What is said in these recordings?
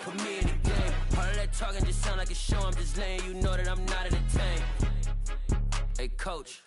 Put me in the game. All of that talking just sound like a show. I'm just letting you know that I'm not entertained. Hey, coach.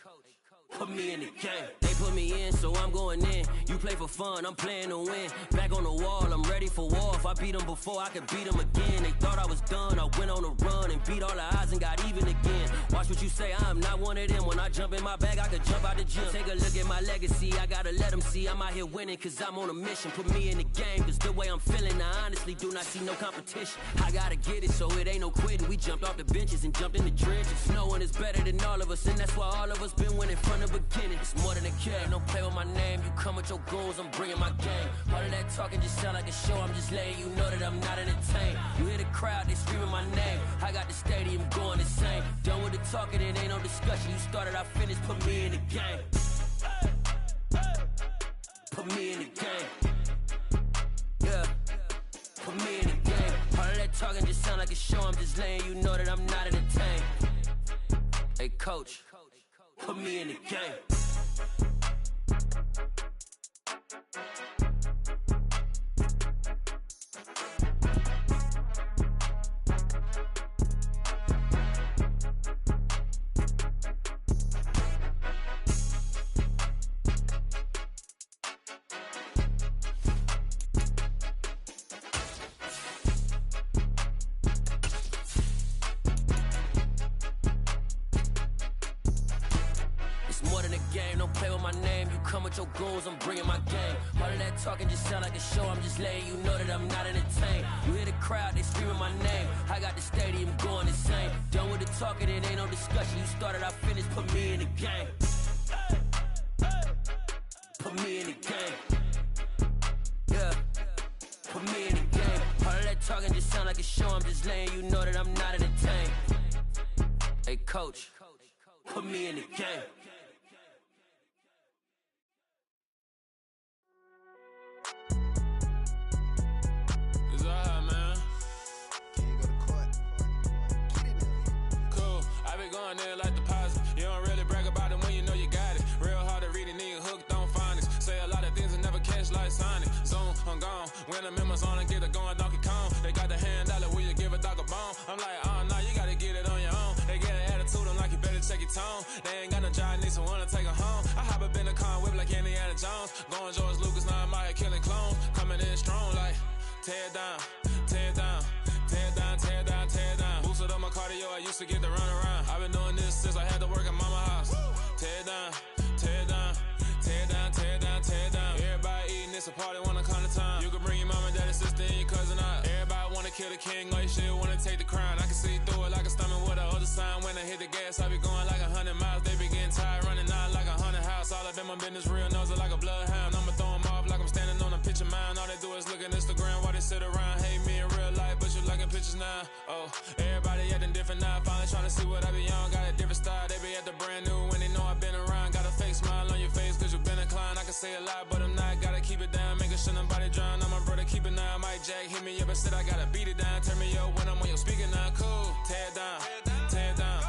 Put me in the game. They put me in, so I'm going in. You play for fun, I'm playing to win. Back on the wall, I'm ready for war. If I beat them before, I could beat them again. They thought I was done, I went on a run and beat all the odds and got even again. Watch what you say, I'm not one of them. When I jump in my bag, I could jump out the gym. Take a look at my legacy, I gotta let them see I'm out here winning, cause I'm on a mission. Put me in the game, cause the way I'm feeling, I honestly do not see no competition. I gotta get it, so it ain't no quitting. We jumped off the benches and jumped in the trenches. No one is better than all of us, and that's why all of us been winning from the beginning. It's more than a game, don't play with my name. You come with your goons, I'm bringing my game. All of that talking just sound like a show. I'm just letting you know that I'm not entertained. You hear the crowd, they screaming my name. I got the stadium going insane. Done with the talking, it ain't no discussion. You started, I finished, put me in the game. Put me in the game. Yeah, put me in the game. All of that talking just sound like a show. I'm just letting you know that I'm not entertained. Hey, coach, put me in the game. Your goals, I'm bringing my game. All of that talking just sound like a show. I'm just letting you know that I'm not entertained. You hear the crowd, they screaming my name. I got the stadium going insane. Done with the talking, it ain't no discussion. You started, I finished, put me in the game. Put me in the game. Yeah, put me in the game. All of that talking just sound like a show. I'm just letting you know that I'm not entertained. Hey, coach, put me in the game. Going there like deposit. You don't really brag about it when you know you got it. Real hard to read a nigga hooked on phonics. Say a lot of things and never catch like Sonic. Zone, I'm gone. When I'm in my zone, I get it going Donkey Kong. They got the hand dollar, will you give a dog a bone? I'm like, oh no, you gotta get it on your own. They get an attitude, I'm like, you better check your tone. They ain't got no job, need someone to take her home. I hop up in the car, whip like Indiana Jones. Going George Lucas, now I'm out here killing clones. Coming in strong like, tear down, tear down. Tear down, tear down, tear down. Boosted up my cardio, I used to get to run around. I've been doing this since I had to work at mama house. Tear down, tear down, tear down, tear down, tear down. Everybody eating, it's a party, wanna come to time. You can bring your mama, daddy, sister, and your cousin out. Everybody wanna kill the king, or you shit wanna take the crown. I can see through it like a stomach with a other sign. When I hit the gas, I be going like 100 miles. They be getting tired, running out like 100 house. All up in my business, real nose it like a bloodhound. I'ma throw them off like I'm standing on a picture mound. All they do is look at Instagram while they sit around. Hate me in real life, but you liking pictures now. Oh, everybody acting different now. Finally trying to see what I be on. Got a different style, they be at the brand new when they know I've been around. Got a fake smile on your face cause you been inclined. I can say a lot, but I'm not. Gotta keep it down, making sure nobody drown. I'm my brother, keep it now. Mike Jack hit me up and said I gotta beat it down. Turn me up when I'm on your speaker now. Cool, tear down, tear down,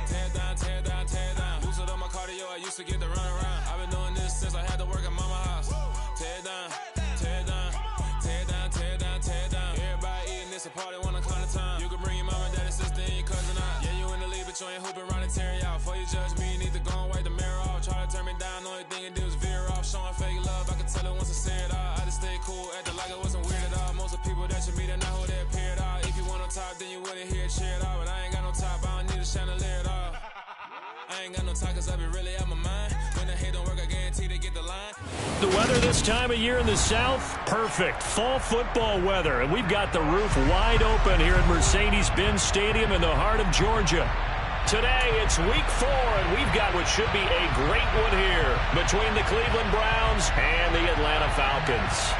tear down, tear down, tear down. Boosted up my cardio, I used to get to run around. I've been doing this since I had to work at mama house. Tear down, tear down, tear down, tear down, tear down. Everybody eating, it's a party, wanna come to time. You can bring your mama, daddy, sister, and your cousin out. Yeah, you in the league, but you ain't hooping around and tearing out. Before you judge me, you need to go and wipe the mirror off. Try to turn me down, only thing it did was veer off. Showing fake love, I can tell it once I see it all. I just stay cool, acting like it wasn't weird at all. Most of the people that you meet are not who they appear at all. If you want on top, then you wouldn't hear it cheer at all. But I ain't got no top, I don't need a chandelier at all. I ain't got no time cause I be really out my mind. When the hate don't work, I guarantee they get the line. The weather this time of year in the South, perfect. Fall football weather. And we've got the roof wide open here at Mercedes-Benz Stadium in the heart of Georgia. Today, it's week 4, and we've got what should be a great one here between the Cleveland Browns and the Atlanta Falcons.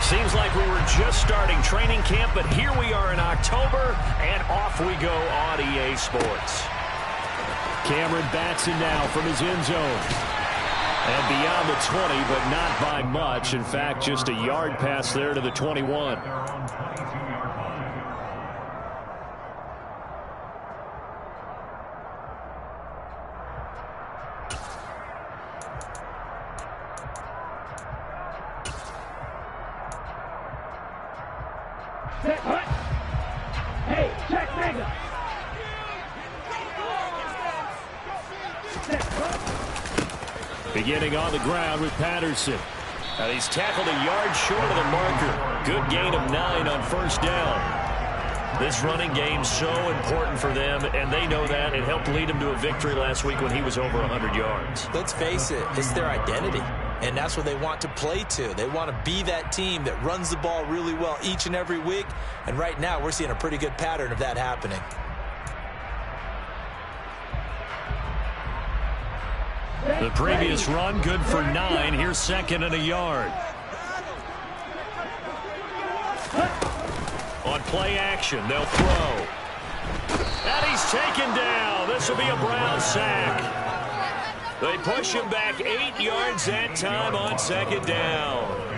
Seems like we were just starting training camp, but here we are in October, and off we go on EA Sports. Cameron bats it now from his end zone. And beyond the 20, but not by much. In fact, just a yard pass there to the 21. Hey, check mega. Beginning on the ground with Patterson. And he's tackled a yard short of the marker. Good gain of 9 on first down. This running game's so important for them, and they know that. It helped lead them to a victory last week when he was over 100 yards. Let's face it, it's their identity. And that's what they want to play to. They want to be that team that runs the ball really well each and every week. And right now, we're seeing a pretty good pattern of that happening. The previous run, good for 9. Here's second and a yard. On play action, they'll throw. And he's taken down. This will be a Brown sack. They push him back 8 yards that time on second down.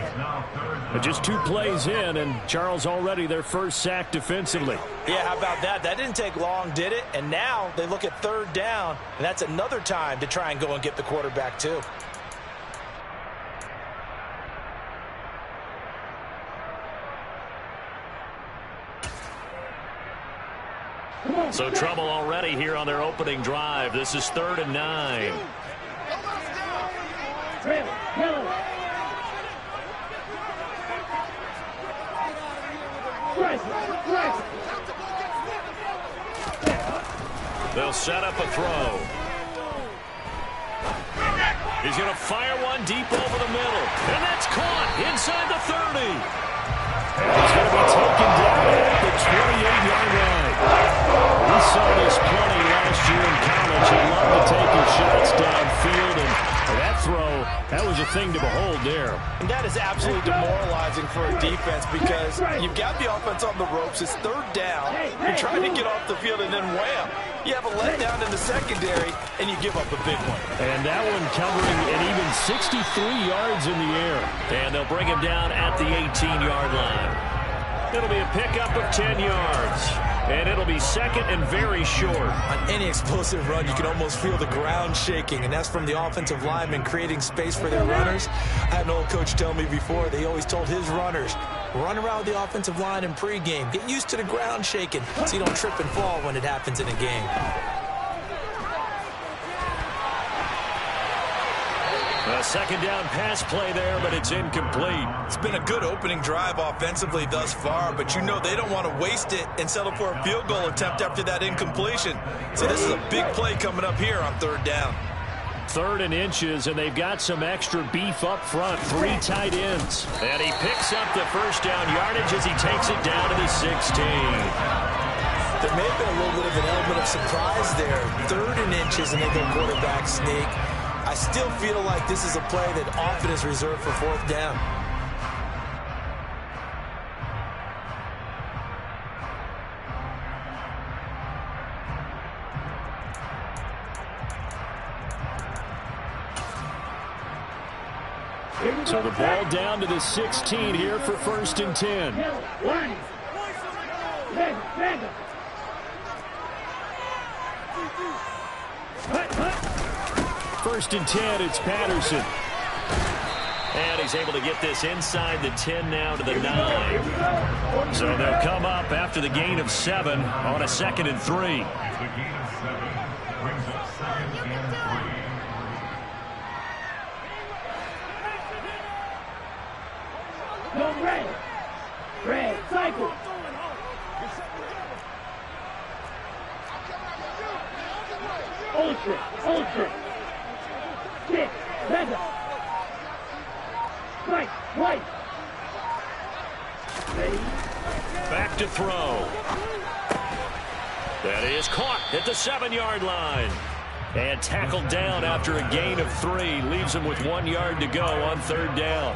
Just 2 plays in, and Charles already their first sack defensively. Yeah, how about that? That didn't take long, did it? And now they look at third down, and that's another time to try and go and get the quarterback too. So trouble already here on their opening drive. This is 3rd and 9. They'll set up a throw. He's going to fire one deep over the middle. And that's caught inside the 30. And he's going to be taken down at the 28-yard line. We saw this plenty last year in college. He loved to take his shots downfield, and that throw, that was a thing to behold there. And that is absolutely demoralizing for a defense because you've got the offense on the ropes. It's third down. You're trying to get off the field, and then wham, you have a letdown in the secondary, and you give up a big one. And that one covering an even 63 yards in the air. And they'll bring him down at the 18-yard line. It'll be a pickup of 10 yards. And it'll be second and very short. On any explosive run, you can almost feel the ground shaking, and that's from the offensive linemen creating space for their runners. I had an old coach tell me before, they always told his runners, run around with the offensive line in pregame. Get used to the ground shaking so you don't trip and fall when it happens in a game. A second down pass play there, but it's incomplete. It's been a good opening drive offensively thus far, but you know they don't want to waste it and settle for a field goal attempt after that incompletion. So this is a big play coming up here on third down. 3rd and inches, and they've got some extra beef up front. 3 tight ends. And he picks up the first down yardage as he takes it down to the 16. There may have been a little bit of an element of surprise there. 3rd and inches, and they go quarterback sneak. I still feel like this is a play that often is reserved for 4th down. So the ball down to the 16 here for 1st and 10. First and 10, it's Patterson. And he's able to get this inside the 10 now to the 9. So they'll come up after the gain of 7 on a 2nd and 3. Red, cycle. Ultra. Kick, mega. Right. Ready. Back to throw. That is caught at the 7-yard line. And tackled down after a gain of 3. Leaves him with 1 yard to go on 3rd down.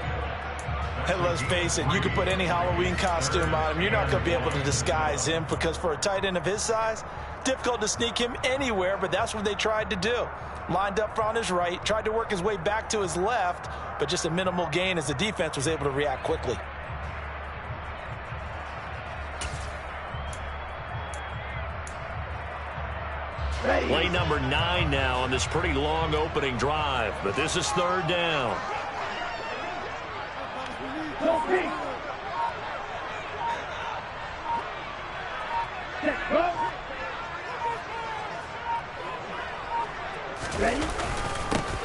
Hey, let's face it, you can put any Halloween costume on him. You're not going to be able to disguise him because for a tight end of his size, difficult to sneak him anywhere, but that's what they tried to do. Lined up on his right, tried to work his way back to his left, but just a minimal gain as the defense was able to react quickly. Play number 9 now on this pretty long opening drive, but this is third down. Ready?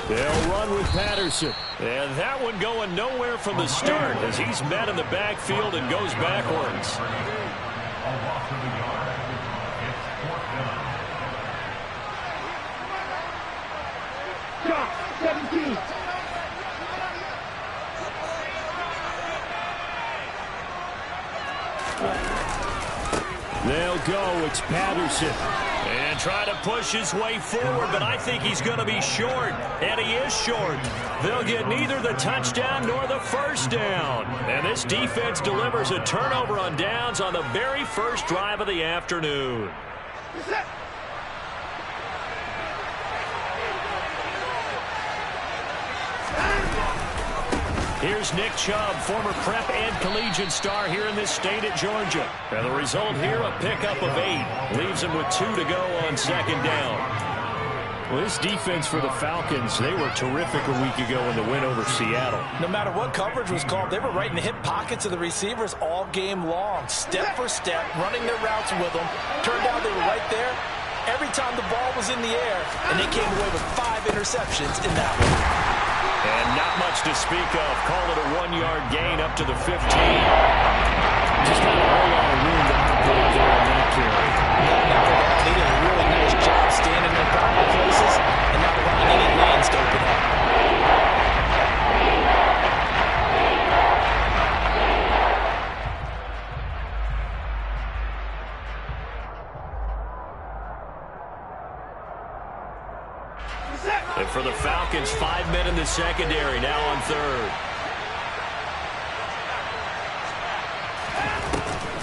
They'll run with Patterson. And that one going nowhere from the start as he's met in the backfield and goes backwards. Shot, 17. They'll go. It's Patterson. And try to push his way forward, but I think he's going to be short. And he is short. They'll get neither the touchdown nor the first down. And this defense delivers a turnover on downs on the very first drive of the afternoon. Here's Nick Chubb, former prep and collegiate star here in this state at Georgia. And the result here, a pickup of 8. Leaves him with 2 to go on second down. Well, this defense for the Falcons, they were terrific a week ago in the win over Seattle. No matter what coverage was called, they were right in the hip pockets of the receivers all game long. Step for step, running their routes with them. Turned out they were right there every time the ball was in the air, and they came away with 5 interceptions in that one. And not much to speak of. Call it a 1-yard gain up to the 15. Just got a whole lot of room to operate there on that carry. They did a really nice job standing in proper places and not allowing any lanes to open up. And for the Falcons, 5 men in the secondary, now on third.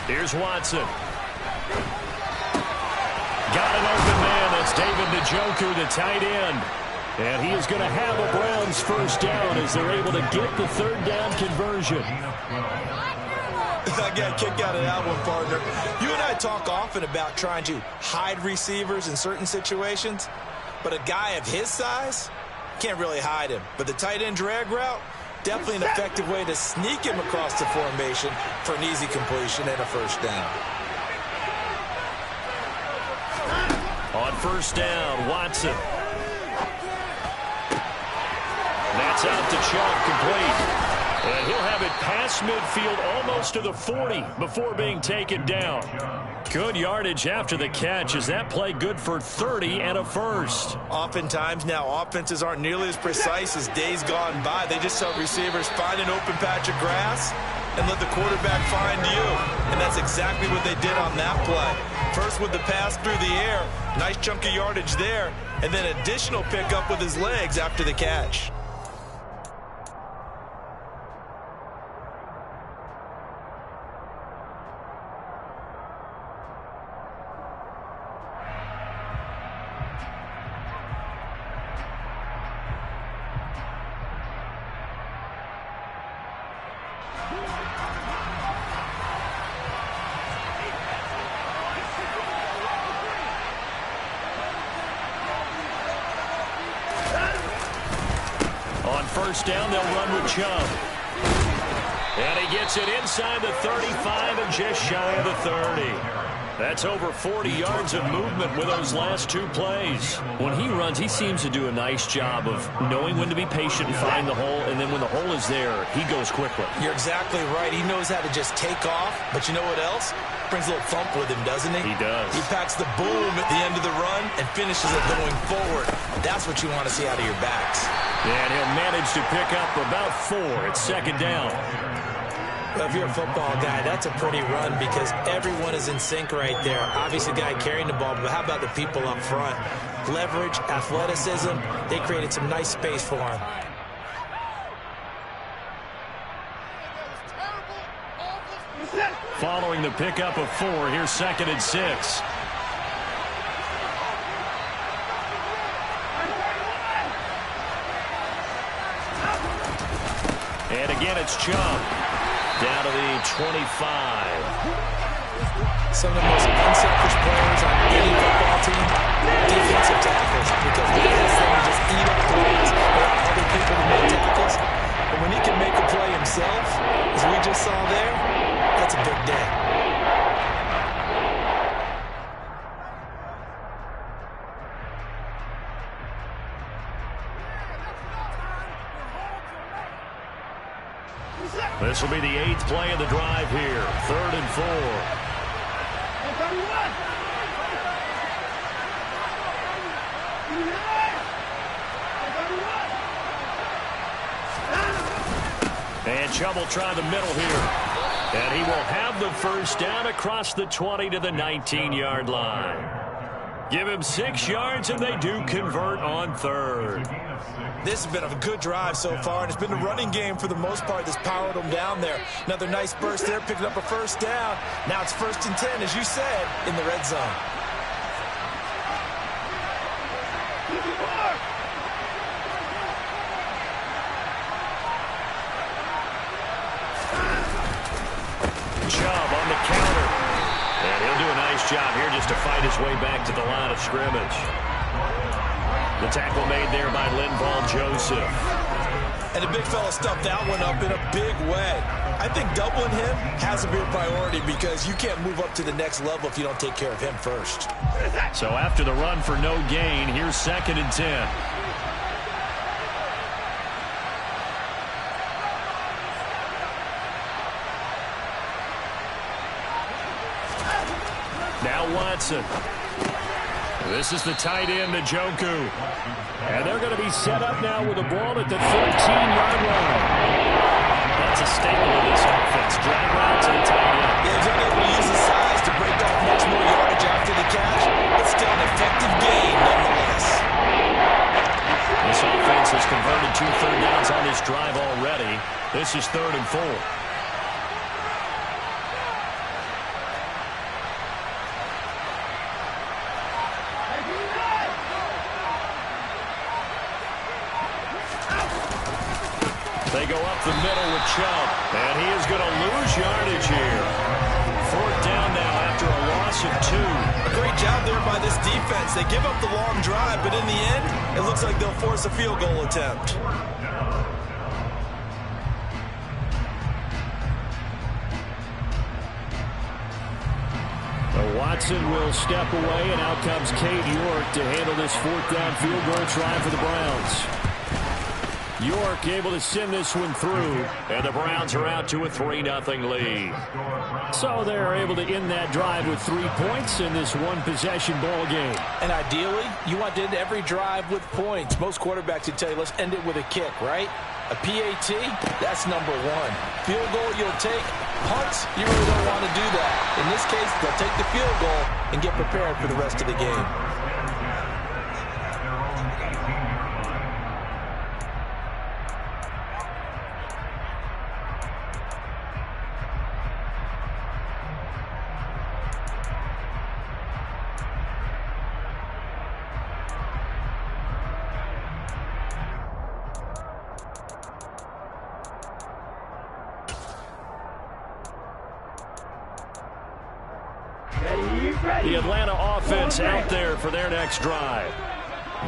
Here's Watson. Got an open man. That's David Njoku, the tight end. And he is going to have a Browns first down as they're able to get the third down conversion. I got a kick out of that one, partner. You and I talk often about trying to hide receivers in certain situations. But a guy of his size can't really hide him. But the tight end drag route, definitely an effective way to sneak him across the formation for an easy completion and a first down. On first down, Watson. That's out to Chubb, complete. And he'll have it past midfield almost to the 40 before being taken down. Good yardage after the catch. Is that play good for 30 and a first? Oftentimes now offenses aren't nearly as precise as days gone by. They just tell receivers, find an open patch of grass and let the quarterback find you. And that's exactly what they did on that play. First with the pass through the air. Nice chunk of yardage there. And then additional pickup with his legs after the catch. First down, they'll run with Chubb. And he gets it inside the 35 and just shy of the 30. That's over 40 yards of movement with those last 2 plays. When he runs, he seems to do a nice job of knowing when to be patient and find the hole, and then when the hole is there, he goes quickly. You're exactly right. He knows how to just take off, but you know what else? Brings a little thump with him, doesn't he? He does. He packs the boom at the end of the run and finishes it going forward. That's what you want to see out of your backs. And he'll manage to pick up about 4. It's second down. Well, if you're a football guy, that's a pretty run because everyone is in sync right there. Obviously, the guy carrying the ball, but how about the people up front? Leverage, athleticism, they created some nice space for him. Following the pickup of 4, here's second and 6. It's Chubb. Down to the 25. Some of the most unselfish players on any football team, defensive tackles, because we ask them to just eat up plays, allow other people to make tackles. But when he can make a play himself, as we just saw there, that's a big day. This will be the 8th play of the drive here. 3rd and 4. And Chubb will try the middle here. And he will have the first down across the 20 to the 19-yard line. Give him 6 yards, and they do convert on 3rd. This has been a good drive so far, and it's been the running game for the most part that's powered them down there. Another nice burst there, picking up a first down. Now it's 1st and 10, as you said, in the red zone. Chubb on the counter. And he'll do a nice job here just to fight his way back to the line of scrimmage. The tackle made there by Linval Joseph. And the big fella stuffed that one up in a big way. I think doubling him has to be a priority because you can't move up to the next level if you don't take care of him first. So after the run for no gain, here's 2nd and 10. Now Watson. This is the tight end, Njoku. And they're going to be set up now with the ball at the 13-yard line. That's a staple of this offense. Drag route to the tight end. Yeah, he's unable to use his size to break off much more yardage after the catch, but still an effective gain nonetheless. This offense has converted 2 third downs on this drive already. This is 3rd and 4. They go up the middle with Chubb, and he is going to lose yardage here. 4th down now after a loss of 2. A great job there by this defense. They give up the long drive, but in the end, it looks like they'll force a field goal attempt. Watson will step away, and out comes Cade York to handle this 4th down field goal try for the Browns. York able to send this one through, and the Browns are out to a 3-0 lead. So they're able to end that drive with 3 points in this one-possession ball game. And ideally, you want to end every drive with points. Most quarterbacks would tell you, let's end it with a kick, right? A PAT, that's number 1. Field goal you'll take. Punts, you really don't want to do that. In this case, they'll take the field goal and get prepared for the rest of the game. The Atlanta offense out there for their next drive.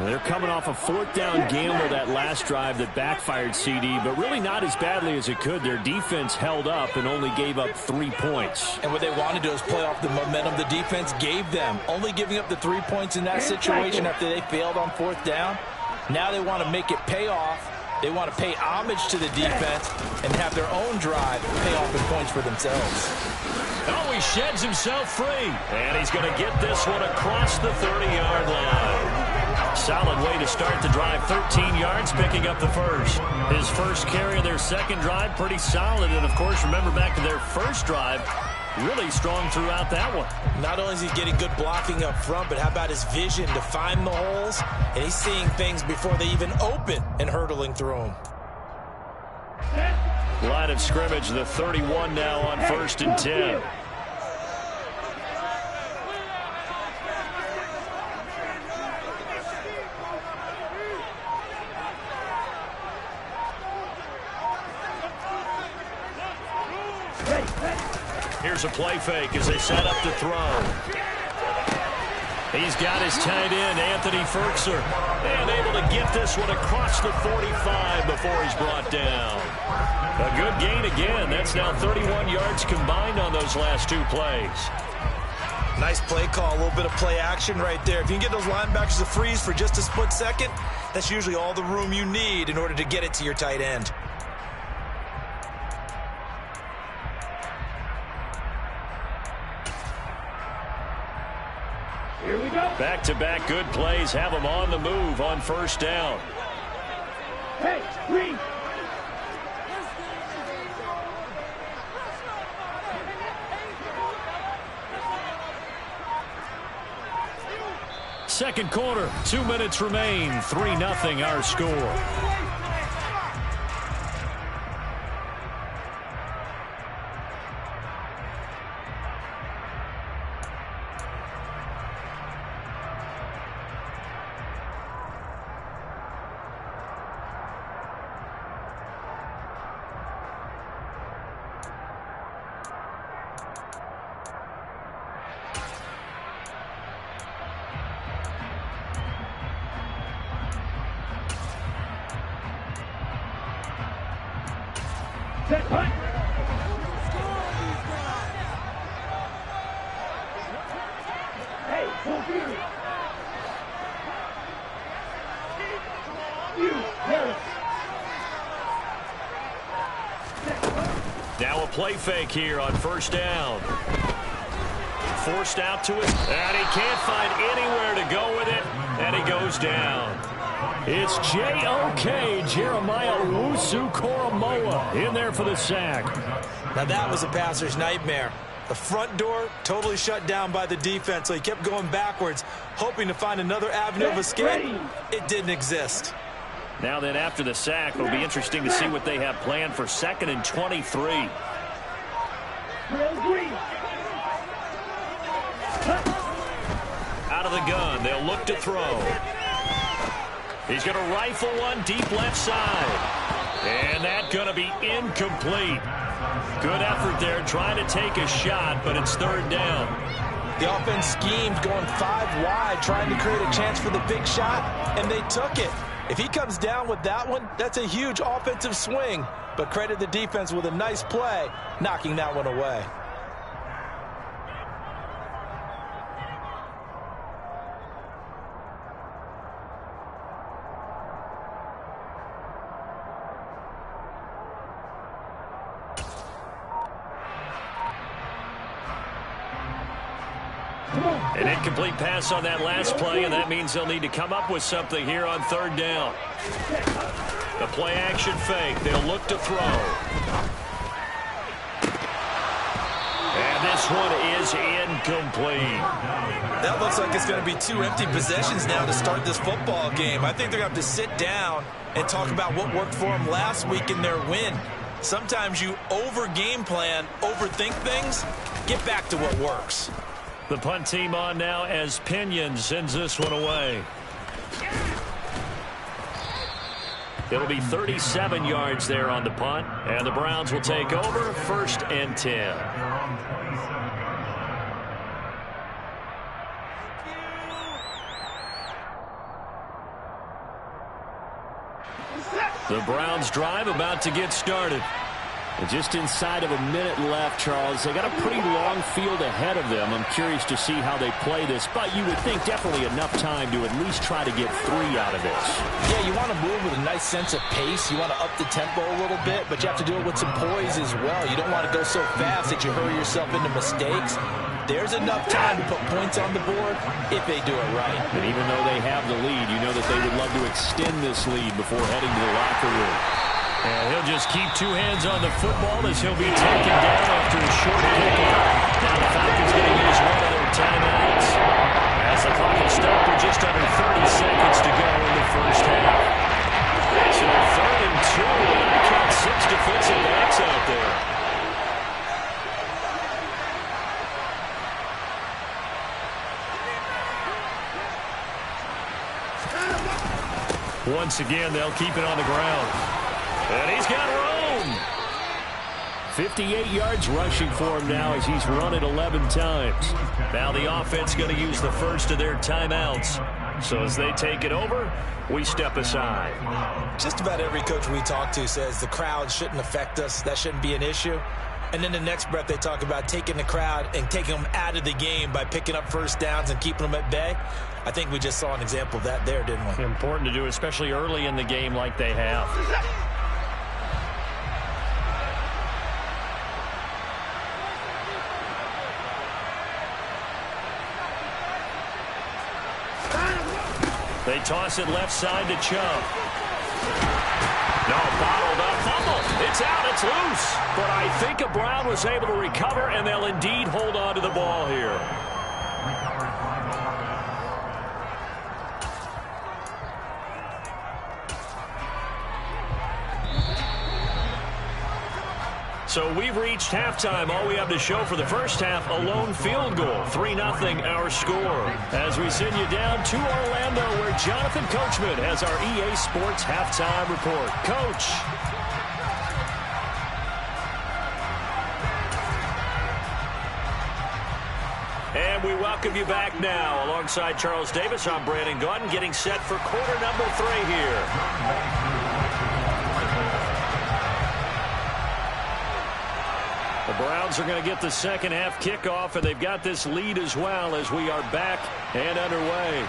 They're coming off a 4th down gamble that last drive that backfired CD, but really not as badly as it could. Their defense held up and only gave up 3 points. And what they wanted to do is play off the momentum the defense gave them. Only giving up the 3 points in that situation after they failed on 4th down. Now they want to make it pay off. They want to pay homage to the defense and have their own drive pay off in points for themselves. Oh, he sheds himself free. And he's going to get this one across the 30-yard line. Solid way to start the drive. 13 yards, picking up the first. His first carry of their second drive, pretty solid. And, of course, remember back to their first drive, really strong throughout that one. Not only is he getting good blocking up front, but how about his vision to find the holes? And he's seeing things before they even open and hurdling through them. Line of scrimmage, the 31 now on 1st and 10. Here's a play fake as they set up to throw. He's got his tight end, Anthony Ferkser, and able to get this one across the 45 before he's brought down. A good gain again. That's now 31 yards combined on those last two plays. Nice play call, a little bit of play action right there. If you can get those linebackers to freeze for just a split second, that's usually all the room you need in order to get it to your tight end. Here we go. Back-to-back good plays have them on the move on first down. Hey, green. Second quarter, 2 minutes remain. 3-0 our score. Set punt. Hey, full field. You, Harris. Now a play fake here on first down. Forced out to his, and he can't find anywhere to go with it, and he goes down. It's J.O.K. Jeremiah Owusu-Koramoah in there for the sack. Now that was a passer's nightmare. The front door totally shut down by the defense, so he kept going backwards, hoping to find another avenue of escape. It didn't exist. Now then, after the sack, it'll be interesting to see what they have planned for 2nd and 23. Out of the gun, they'll look to throw. He's going to rifle one deep left side. And that's going to be incomplete. Good effort there trying to take a shot, but it's third down. The offense schemed going 5 wide, trying to create a chance for the big shot, and they took it. If he comes down with that one, that's a huge offensive swing. But credit the defense with a nice play, knocking that one away. An incomplete pass on that last play, and that means they'll need to come up with something here on third down. The play action fake. They'll look to throw. And this one is incomplete. That looks like it's going to be 2 empty possessions now to start this football game. I think they're going to have to sit down and talk about what worked for them last week in their win. Sometimes you over-game plan, overthink things. Get back to what works. The punt team on now as Pinion sends this one away. It'll be 37 yards there on the punt, and the Browns will take over 1st and 10. The Browns drive about to get started. Just inside of a minute left, Charles. They got a pretty long field ahead of them. I'm curious to see how they play this, but you would think definitely enough time to at least try to get 3 out of this. Yeah, you want to move with a nice sense of pace. You want to up the tempo a little bit, but you have to do it with some poise as well. You don't want to go so fast that you hurry yourself into mistakes. There's enough time to put points on the board if they do it right. And even though they have the lead, you know that they would love to extend this lead before heading to the locker room. And he'll just keep 2 hands on the football as he'll be taken down after a short kickoff. Now the Falcons going to use one of their timeouts as the clock will stop with just under 30 seconds to go in the first half. So 3rd and 2, and I count 6 defensive backs out there. Once again, they'll keep it on the ground. And he's got room. 58 yards rushing for him now as he's run it 11 times. Now the offense going to use the first of their timeouts. So as they take it over, we step aside. Just about every coach we talk to says the crowd shouldn't affect us. That shouldn't be an issue. And then the next breath they talk about taking the crowd and taking them out of the game by picking up first downs and keeping them at bay. I think we just saw an example of that there, didn't we? Important to do, especially early in the game like they have. They toss it left side to Chubb. No, bottled up, fumble. It's out, it's loose. But I think a Brown was able to recover, and they'll indeed hold on to the ball here. So we've reached halftime. All we have to show for the first half, a lone field goal. 3-0 our score. As we send you down to Orlando, where Jonathan Coachman has our EA Sports halftime report. Coach. And we welcome you back now. Alongside Charles Davis, I'm Brandon Gaudin, getting set for quarter number 3 here. The Browns are going to get the second half kickoff, and they've got this lead as well as we are back and underway.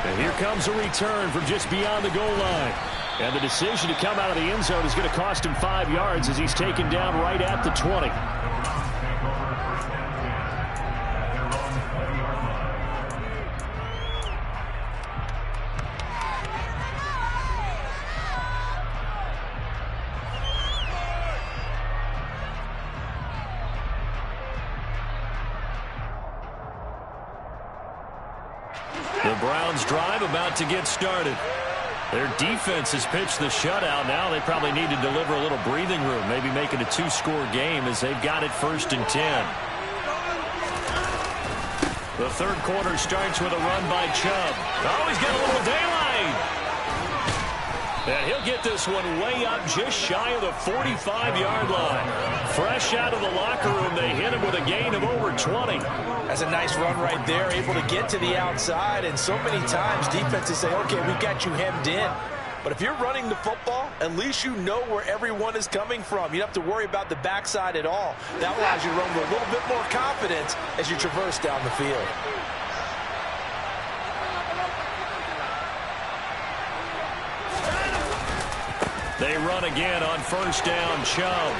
And here comes a return from just beyond the goal line. And the decision to come out of the end zone is going to cost him 5 yards as he's taken down right at the 20. The Browns drive about to get started. Their defense has pitched the shutout. Now they probably need to deliver a little breathing room, maybe make it a 2-score game as they've got it 1st and 10. The third quarter starts with a run by Chubb. Oh, he's got a little daylight. And he'll get this one way up just shy of the 45-yard line. Fresh out of the locker room, they hit him with a gain of over 20. That's a nice run right there, able to get to the outside. And so many times defenses say, okay, we got you hemmed in. But if you're running the football, at least you know where everyone is coming from. You don't have to worry about the backside at all. That allows you to run with a little bit more confidence as you traverse down the field. They run again on first down, Chubb.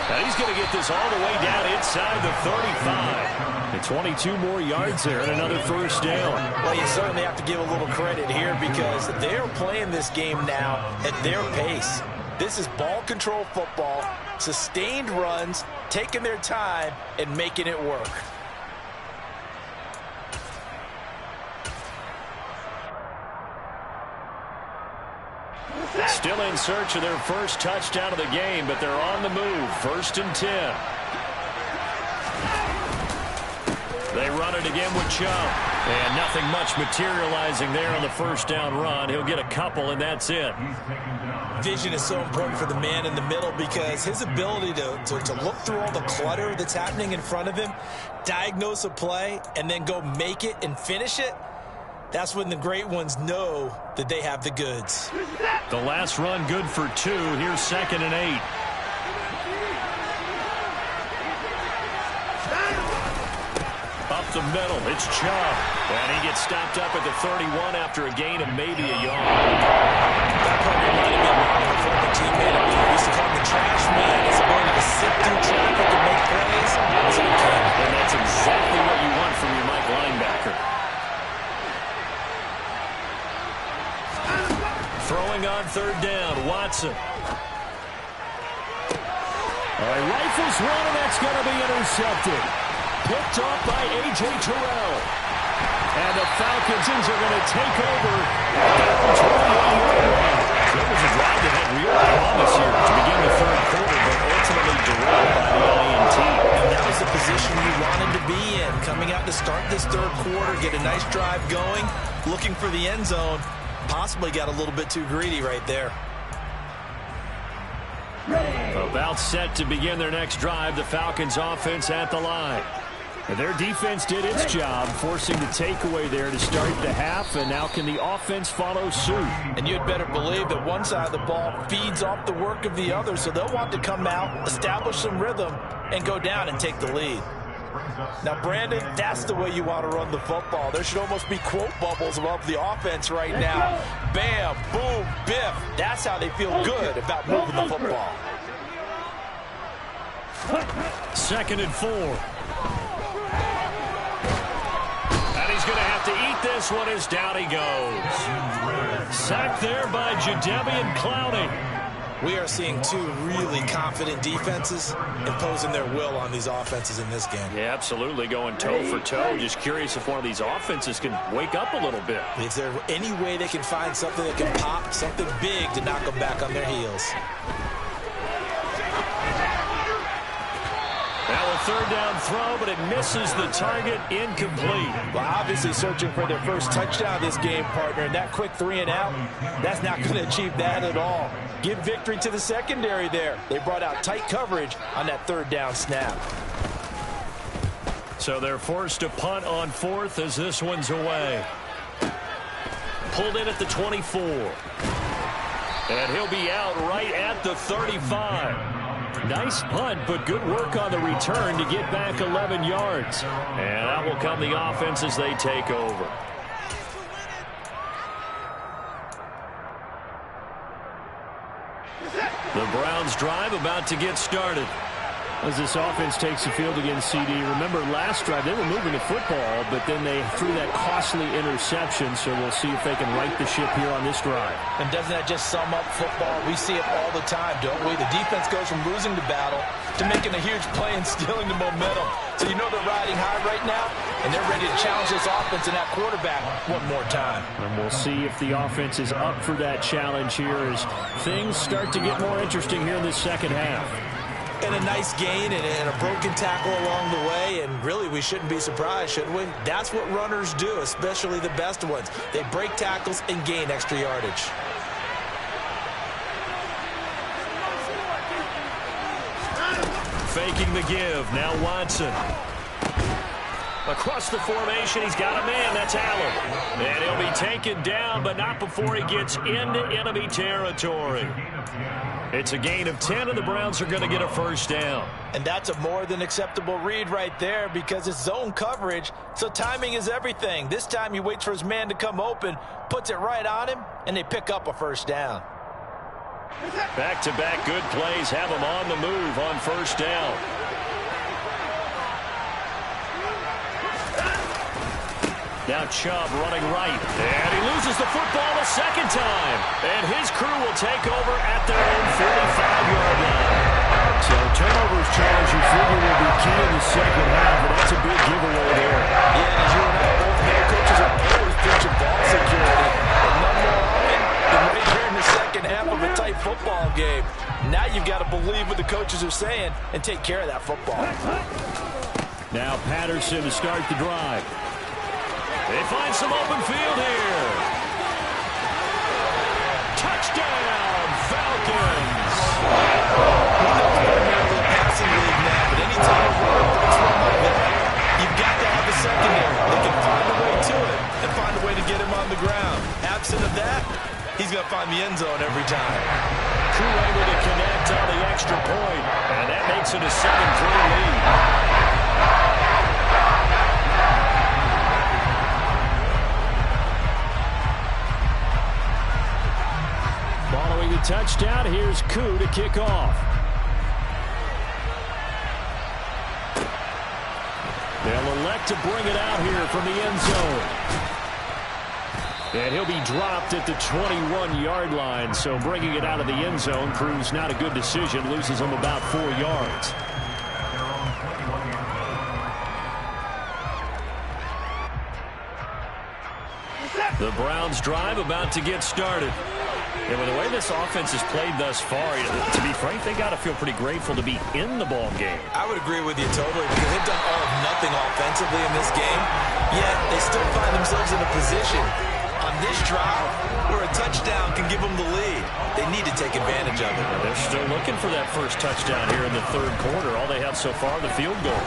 And he's going to get this all the way down inside the 35. And 22 more yards there and another first down. Well, you certainly have to give a little credit here because they're playing this game now at their pace. This is ball control football, sustained runs, taking their time and making it work. Still in search of their first touchdown of the game, but they're on the move. 1st and 10. They run it again with Chubb. And nothing much materializing there on the first down run. He'll get a couple, and that's it. Vision is so important for the man in the middle because his ability to look through all the clutter that's happening in front of him, diagnose a play, and then go make it and finish it, that's when the great ones know that they have the goods. The last run good for 2. Here's 2nd and 8. Up the middle, it's Chubb. And he gets stopped up at the 31 after a gain of maybe a yard. That probably reminded me of my former teammate. We used to call him the trash man. His ability to sift through traffic and make plays. And that's exactly what you want from your Mike linebacker. Throwing on third down, Watson. All right, rifles one, and that's going to be intercepted. Picked off by A.J. Terrell. And the Falcons are going to take over at their own 21-yard line. It was a drive that had real promise here to begin the third quarter, but ultimately derailed by the INT. And that was the position you wanted to be in. Coming out to start this third quarter, get a nice drive going, looking for the end zone. Possibly got a little bit too greedy right there. About set to begin their next drive, the Falcons offense at the line. And their defense did its job, forcing the takeaway there to start the half, and now can the offense follow suit? And you'd better believe that one side of the ball feeds off the work of the other, so they'll want to come out, establish some rhythm, and go down and take the lead. Now, Brandon, that's the way you want to run the football. There should almost be quote bubbles above the offense right now. Bam, boom, biff. That's how they feel good about moving the football. 2nd and 4. And he's going to have to eat this one as down he goes. Sacked there by Jadeveon Clowney. We are seeing two really confident defenses imposing their will on these offenses in this game. Yeah, absolutely, going toe for toe. Just curious if one of these offenses can wake up a little bit. Is there any way they can find something that can pop, something big to knock them back on their heels? Now a 3rd down throw, but it misses the target, incomplete. Well, obviously searching for their first touchdown this game, partner, and that quick 3 and out, that's not going to achieve that at all. Give victory to the secondary there. They brought out tight coverage on that 3rd down snap. So they're forced to punt on 4th as this one's away. Pulled in at the 24. And he'll be out right at the 35. Nice punt, but good work on the return to get back 11 yards. And that will come the offense as they take over. The Browns drive about to get started. As this offense takes the field against CD, remember last drive they were moving the football, but then they threw that costly interception, so we'll see if they can right the ship here on this drive. And doesn't that just sum up football? We see it all the time, don't we? The defense goes from losing the battle to making a huge play and stealing the momentum. So you know they're riding high right now, and they're ready to challenge this offense and that quarterback one more time. And we'll see if the offense is up for that challenge here as things start to get more interesting here in this second half. And a nice gain and a broken tackle along the way, and really we shouldn't be surprised, should we? That's what runners do, especially the best ones. They break tackles and gain extra yardage. Faking the give, now Watson. Across the formation, he's got a man, that's Allen. And he'll be taken down, but not before he gets into enemy territory. It's a gain of 10, and the Browns are going to get a 1st down. And that's a more than acceptable read right there because it's zone coverage, so timing is everything. This time he waits for his man to come open, puts it right on him, and they pick up a 1st down. Back-to-back good plays have him on the move on 1st down. Now Chubb running right, and he loses the football a 2nd time. And his crew will take over at their own 45-yard line. So turnovers, Charles, you figure will be key in the second half, but that's a big giveaway there. Yeah, as you and I both know, coaches are always preaching ball security. And none more often than right here in the second half of a tight football game. Now you've got to believe what the coaches are saying and take care of that football. Now Patterson to start the drive. They find some open field here. Touchdown, Falcons. He knows primarily a passing league now, but anytime a runner breaks one like that, you've got to have a secondary. They can find a way to it and find a way to get him on the ground. Absent of that, he's going to find the end zone every time. Crew able to connect on the extra point, and that makes it a 7-3 lead. Following the touchdown, here's Koo to kick off. They'll elect to bring it out here from the end zone. And he'll be dropped at the 21-yard line, so bringing it out of the end zone proves not a good decision, loses him about 4 yards. The Browns drive about to get started. And with the way this offense has played thus far, to be frank, they got to feel pretty grateful to be in the ball game. I would agree with you totally because they've done all of nothing offensively in this game, yet they still find themselves in a position on this drive where a touchdown can give them the lead. They need to take advantage of it. They're still looking for that first touchdown here in the third quarter. All they have so far, the field goal.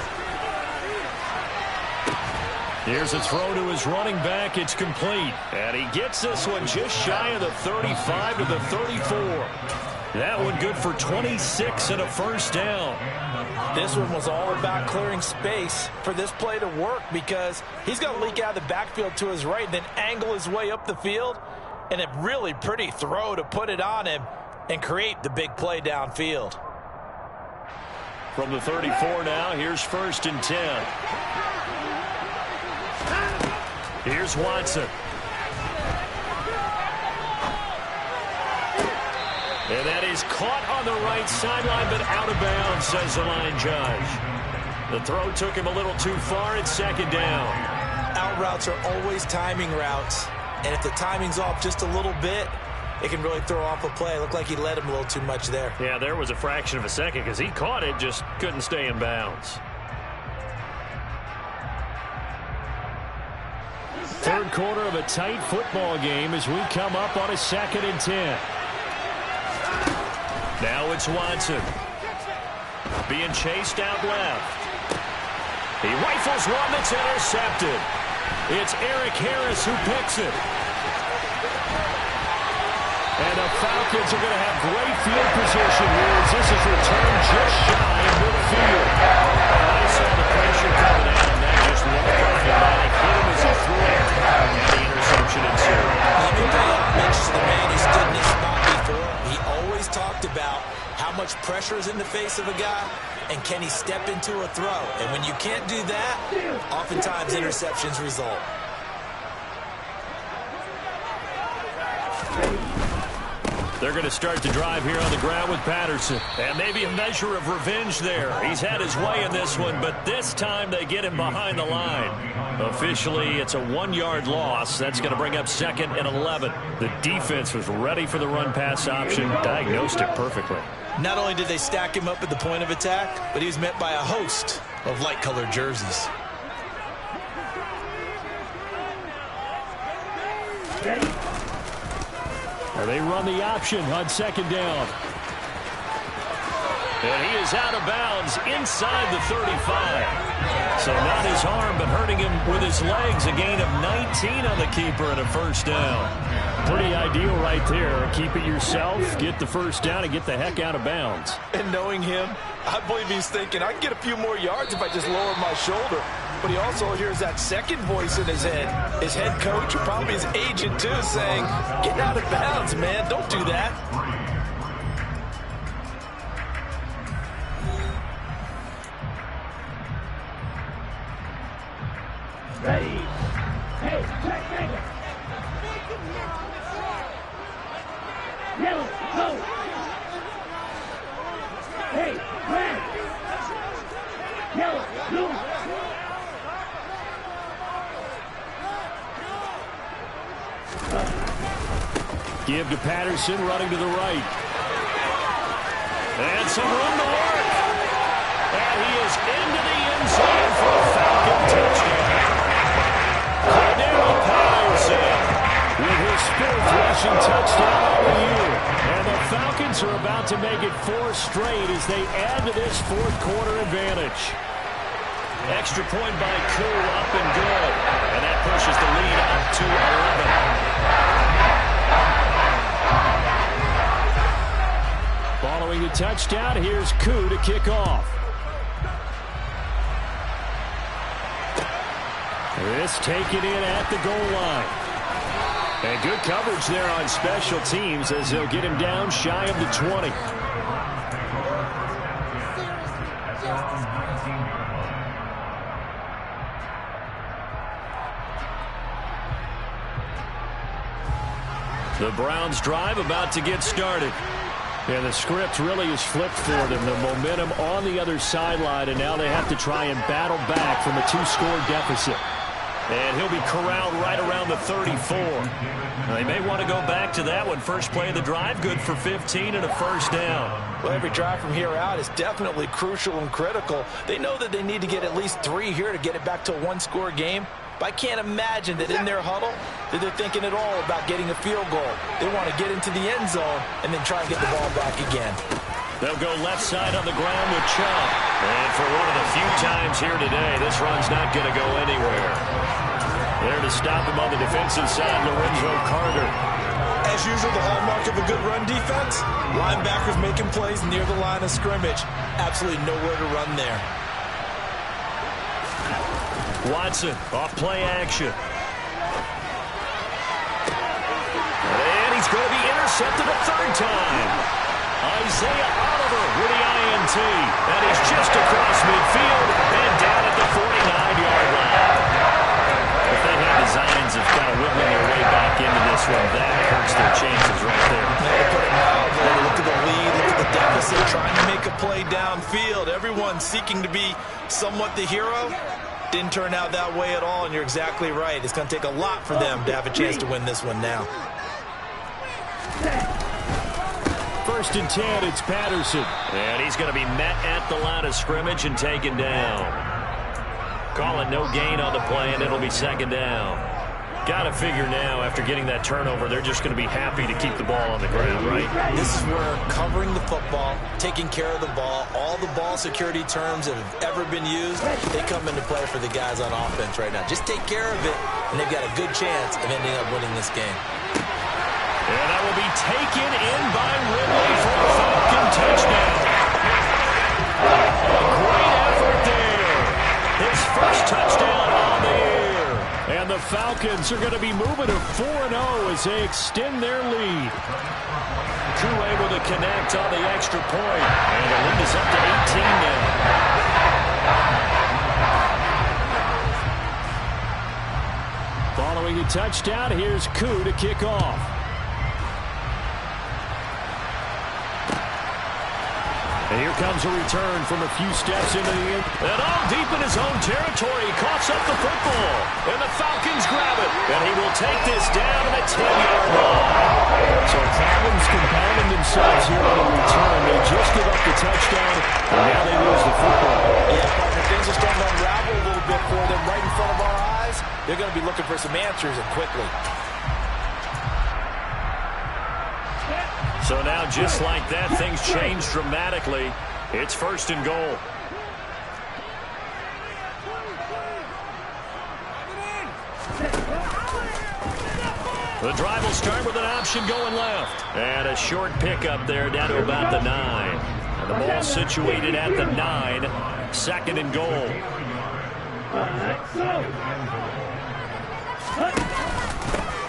Here's a throw to his running back. It's complete. And he gets this one just shy of the 35 to the 34. That one good for 26 and a first down. This one was all about clearing space for this play to work because he's going to leak out of the backfield to his right, then angle his way up the field, and a really pretty throw to put it on him and create the big play downfield. From the 34 now, here's 1st and 10. Here's Watson. And that is caught on the right sideline, but out of bounds, says the line judge. The throw took him a little too far. It's 2nd down. Out routes are always timing routes, and if the timing's off just a little bit, it can really throw off a play. It looked like he led him a little too much there. Yeah, there was a fraction of a second because he caught it, just couldn't stay in bounds. Third quarter of a tight football game as we come up on a 2nd and 10. Now it's Watson. Being chased out left. He rifles one that's intercepted. It's Eric Harris who picks it. And the Falcons are going to have great field position here as this is returned just shy of midfield. I saw the pressure coming out, and that just looked problematic. Hit him as he threw it, and the interception ensued. Let me pay homage to the man who stood in his spot before. He always talked about how much pressure is in the face of a guy, and can he step into a throw? And when you can't do that, oftentimes interceptions result. They're going to start the drive here on the ground with Patterson. And maybe a measure of revenge there. He's had his way in this one, but this time they get him behind the line. Officially, it's a 1-yard loss. That's going to bring up 2nd and 11. The defense was ready for the run-pass option, diagnosed it perfectly. Not only did they stack him up at the point of attack, but he was met by a host of light-colored jerseys. Well, they run the option on 2nd down. And he is out of bounds inside the 35. So not his arm, but hurting him with his legs. A gain of 19 on the keeper and a first down. Pretty ideal right there. Keep it yourself, get the first down, and get the heck out of bounds. And knowing him, I believe he's thinking, I can get a few more yards if I just lower my shoulder. But he also hears that second voice in his head. His head coach, or probably his agent too, saying, get out of bounds, man. Don't do that. Ready. Hey, check, finger. Yellow, go. Hey, red. Yellow, blue. Give to Patterson, running to the right. And some room to work. And he is into the end zone for a Falcon touchdown. Patterson with his 4th rushing touchdown of the year. And the Falcons are about to make it 4 straight as they add to this 4th quarter advantage. Extra point by Koo, up and good. And that pushes the lead up to 11. Following the touchdown, here's Koo to kick off. This taken in at the goal line. And good coverage there on special teams as they'll get him down shy of the 20. The Browns drive about to get started. And the script really is flipped for them. The momentum on the other sideline, and now they have to try and battle back from a 2-score deficit. And he'll be corralled right around the 34. Now, they may want to go back to that one. First play of the drive, good for 15 and a first down. Well, every drive from here out is definitely crucial and critical. They know that they need to get at least 3 here to get it back to a 1-score game. But I can't imagine that in their huddle that they're thinking at all about getting a field goal. They want to get into the end zone and then try and get the ball back again. They'll go left side on the ground with Chubb. And for one of the few times here today, this run's not going to go anywhere. There to stop him on the defensive side, Lorenzo Carter. As usual, the hallmark of a good run defense, linebackers making plays near the line of scrimmage. Absolutely nowhere to run there. Watson off play action. And he's going to be intercepted a third time. Isaiah Oliver with the INT. And he's just across midfield and down at the 49-yard line. If they have designs of kind of whittling their way back into this one, that hurts their chances right there. Look at the lead, look at the deficit, trying to make a play downfield. Everyone seeking to be somewhat the hero. Didn't turn out that way at all, and you're exactly right. It's going to take a lot for them to have a chance to win this one now. 1st and 10, it's Patterson. And he's going to be met at the line of scrimmage and taken down. Calling no gain on the play, and it'll be 2nd down. Got to figure now, after getting that turnover, they're just going to be happy to keep the ball on the ground, right? This is where covering the football, taking care of the ball, all the ball security terms that have ever been used, they come into play for the guys on offense right now. Just take care of it, and they've got a good chance of ending up winning this game. And that will be taken in by Ridley for a Falcon touchdown. Great effort there. His first touchdown on the year. And the Falcons are going to be moving to 4-0 as they extend their lead. Crew able to connect on the extra point. And the lead is up to 18 now. Following a touchdown, here's Koo to kick off. And here comes a return from a few steps into the end. And all deep in his own territory, coughs up the football. And the Falcons grab it. And he will take this down to the 10-yard line. So problems compounding themselves here on the return. They just give up the touchdown, and now they lose the football. Yeah, partner, things are starting to unravel a little bit for them right in front of our eyes. They're going to be looking for some answers, and quickly. So now, just like that, things change dramatically. It's 1st and goal. The drive will start with an option going left. And a short pickup there down to about the 9. And the ball situated at the 9. 2nd and goal.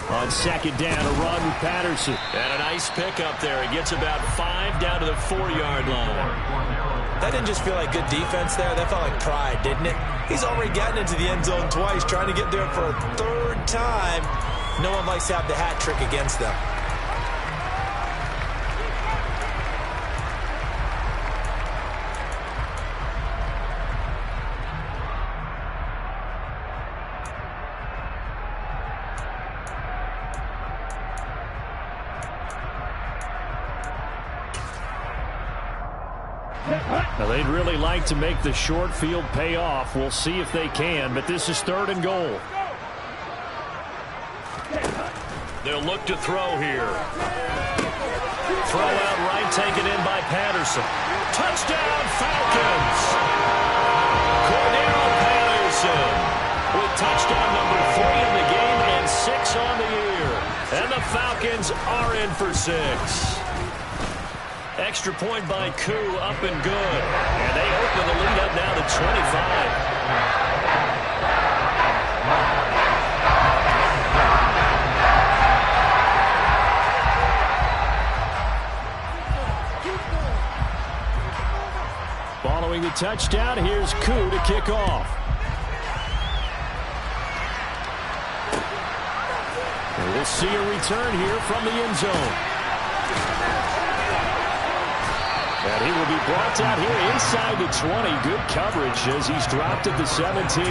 On 2nd down, a run with Patterson. And a nice pickup there. He gets about 5 down to the 4-yard line. That didn't just feel like good defense there. That felt like pride, didn't it? He's already gotten into the end zone twice, trying to get there for a 3rd time. No one likes to have the hat trick against them. Now, they'd really like to make the short field pay off. We'll see if they can, but this is 3rd and goal. They'll look to throw here. Throw out right, taken in by Patterson. Touchdown, Falcons! Cordero Patterson with touchdown number 3 in the game and 6 on the year. And the Falcons are in for 6. Extra point by Koo, up and good. And they open the lead up now to 25. Following the touchdown, here's Koo to kick off. And we'll see a return here from the end zone. And he will be brought out here inside the 20. Good coverage as he's dropped at the 17.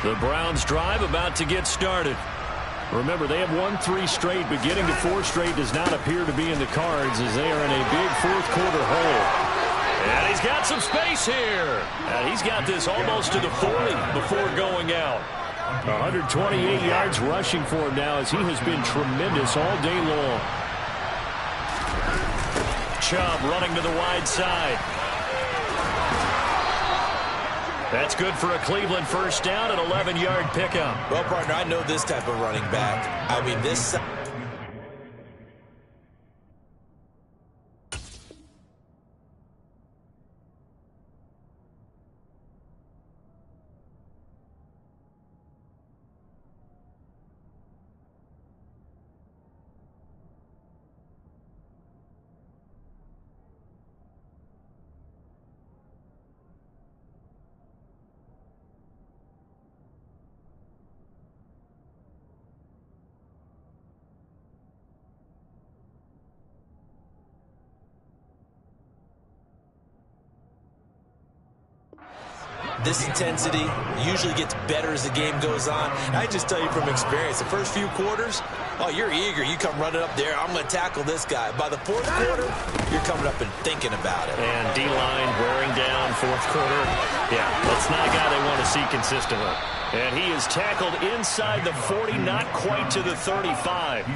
The Browns drive about to get started. Remember, they have won 3 straight, but getting to 4 straight does not appear to be in the cards as they are in a big 4th quarter hole. And he's got some space here. And he's got this almost to the 40 before going out. 128 yards rushing for him now as he has been tremendous all day long. Chubb running to the wide side. That's good for a Cleveland first down, an 11-yard pickup. Well, partner, I know this type of running back. I mean, this... This intensity usually gets better as the game goes on. I just tell you from experience, the first few quarters, oh, you're eager. You come running up there, I'm going to tackle this guy. By the fourth quarter, you're coming up and thinking about it. And D-line wearing down fourth quarter. Yeah, that's not a guy they want to see consistently. And he is tackled inside the 40, not quite to the 35.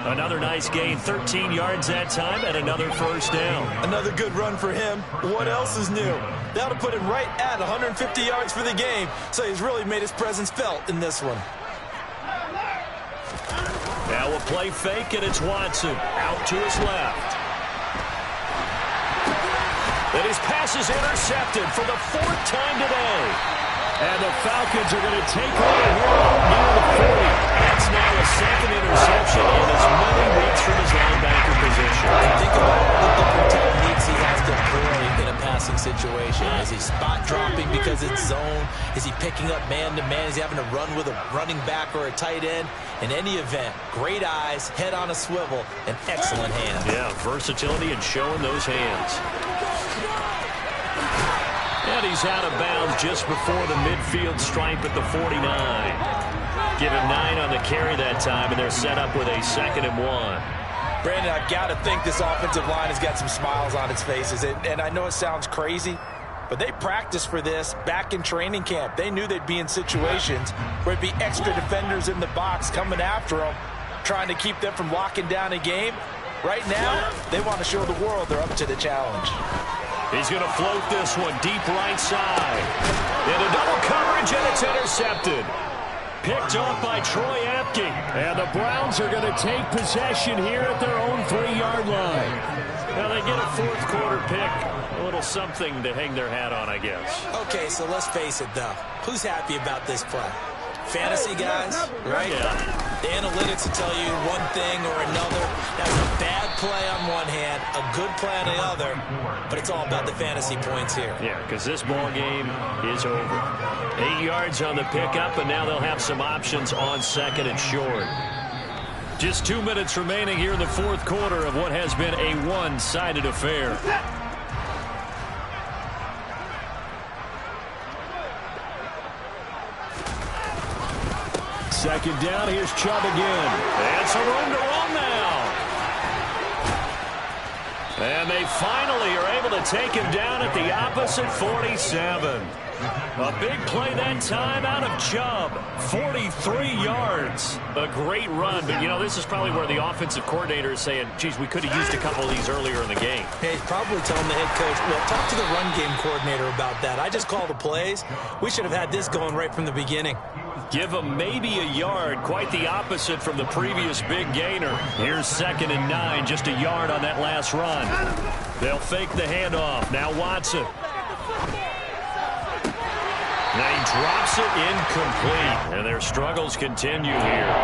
Another nice gain, 13 yards that time, and another first down. Another good run for him. What else is new? That'll put him right at 150 yards for the game, so he's really made his presence felt in this one. Now we'll play fake, and it's Watson out to his left. And his pass is intercepted for the 4th time today. And the Falcons are going to take over here near the 40. That's now a second interception in as many weeks from his linebacker position. Think about what different techniques he has to employ in a passing situation. Is he spot dropping because it's zone? Is he picking up man-to-man? Is he having to run with a running back or a tight end? In any event, great eyes, head on a swivel, and excellent hands. Yeah, versatility and showing those hands. And he's out of bounds just before the midfield stripe at the 49. Give him 9 on the carry that time, and they're set up with a 2nd and 1. Brandon, I've got to think this offensive line has got some smiles on its faces. And I know it sounds crazy, but they practiced for this back in training camp. They knew they'd be in situations where it'd be extra defenders in the box coming after them, trying to keep them from locking down a game. Right now, they want to show the world they're up to the challenge. He's going to float this one deep right side. Into double coverage, and it's intercepted. Picked off by Troy Apke. And the Browns are going to take possession here at their own 3-yard line. Now they get a 4th quarter pick. A little something to hang their hat on, I guess. Okay, so let's face it, though. Who's happy about this play? Fantasy guys, right? Yeah. The analytics will tell you one thing or another. That's a bad play on one hand, a good play on the other, but it's all about the fantasy points here. Yeah, because this ball game is over. 8 yards on the pickup, and now they'll have some options on 2nd and short. Just 2 minutes remaining here in the 4th quarter of what has been a one-sided affair. Second down, here's Chubb again. And some room to run now. And they finally are able to take him down at the opposite 47. A big play that time out of Chubb. 43 yards. A great run, but, you know, this is probably where the offensive coordinator is saying, geez, we could have used a couple of these earlier in the game. Hey, he's probably telling the head coach, well, talk to the run game coordinator about that. I just call the plays. We should have had this going right from the beginning. Give him maybe a yard, quite the opposite from the previous big gainer. Here's 2nd and 9, just a yard on that last run. They'll fake the handoff. Now Watson. Now he drops it incomplete, and their struggles continue here.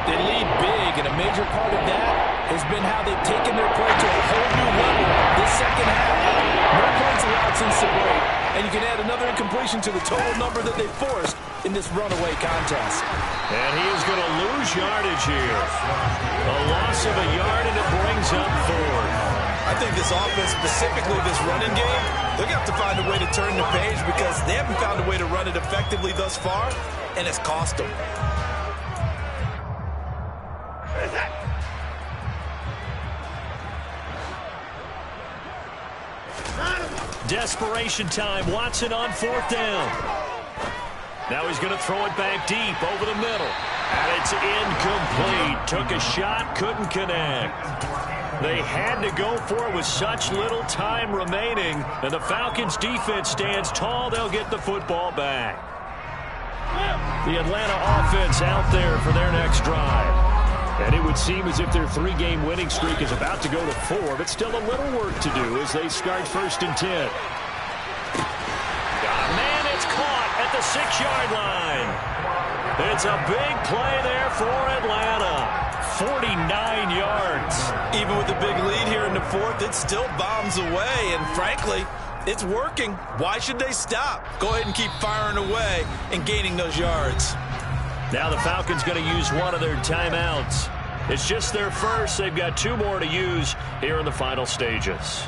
They lead big, and a major part of that has been how they've taken their play to a whole new level this second half. No points allowed since the break, and you can add another incompletion to the total number that they forced in this runaway contest. And he is going to lose yardage here. A loss of a yard, and it brings up 4th. I think this offense, specifically this running game, they're going to have to find a way to turn the page because they haven't found a way to run it effectively thus far, and it's cost them. Desperation time. Watson on 4th down. Now he's going to throw it back deep over the middle. And it's incomplete. Took a shot, couldn't connect. They had to go for it with such little time remaining. And the Falcons defense stands tall. They'll get the football back. The Atlanta offense out there for their next drive. And it would seem as if their 3-game winning streak is about to go to 4, but still a little work to do as they start 1st and 10. Man, it's caught at the 6-yard line. It's a big play there for Atlanta. 49 yards. Even with the big lead here in the 4th, it still bombs away, and frankly, it's working. Why should they stop? Go ahead and keep firing away and gaining those yards. Now the Falcons going to use one of their timeouts. It's just their first. They've got 2 more to use here in the final stages.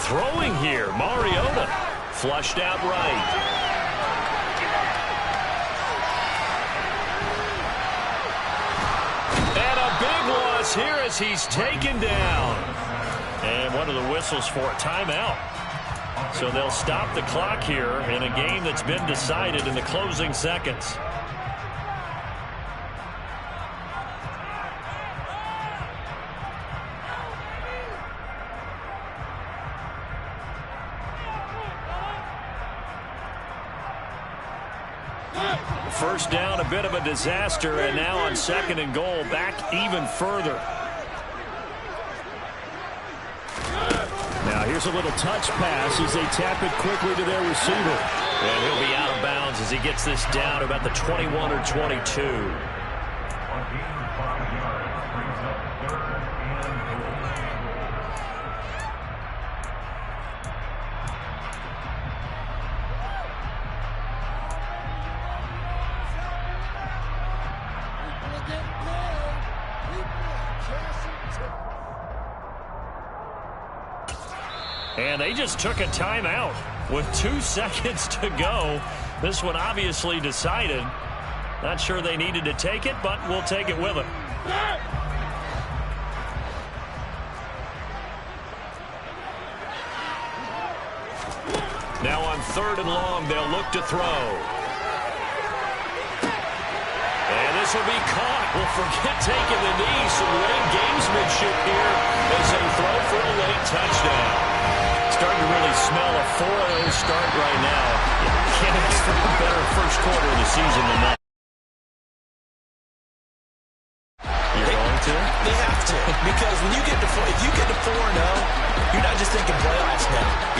Throwing here, Mariota. Flushed out right. And a big loss here as he's taken down. And one of the whistles for a timeout. So they'll stop the clock here in a game that's been decided in the closing seconds. First down, a bit of a disaster, and now on 2nd and goal, back even further. Now here's a little touch pass as they tap it quickly to their receiver. And he'll be out of bounds as he gets this down to about the 21 or 22. And they just took a timeout with 2 seconds to go. This one obviously decided. Not sure they needed to take it, but we'll take it with them. Now on 3rd and long, they'll look to throw. And this will be caught. We'll forget taking the knee. Some late gamesmanship here as they throw for a late touchdown. Starting to really smell a 4-0 start right now. Can't ask for a better first quarter of the season than that. You're going to? They have to, because when you get to 4, if you get to 4-0, you're not just thinking playoffs now.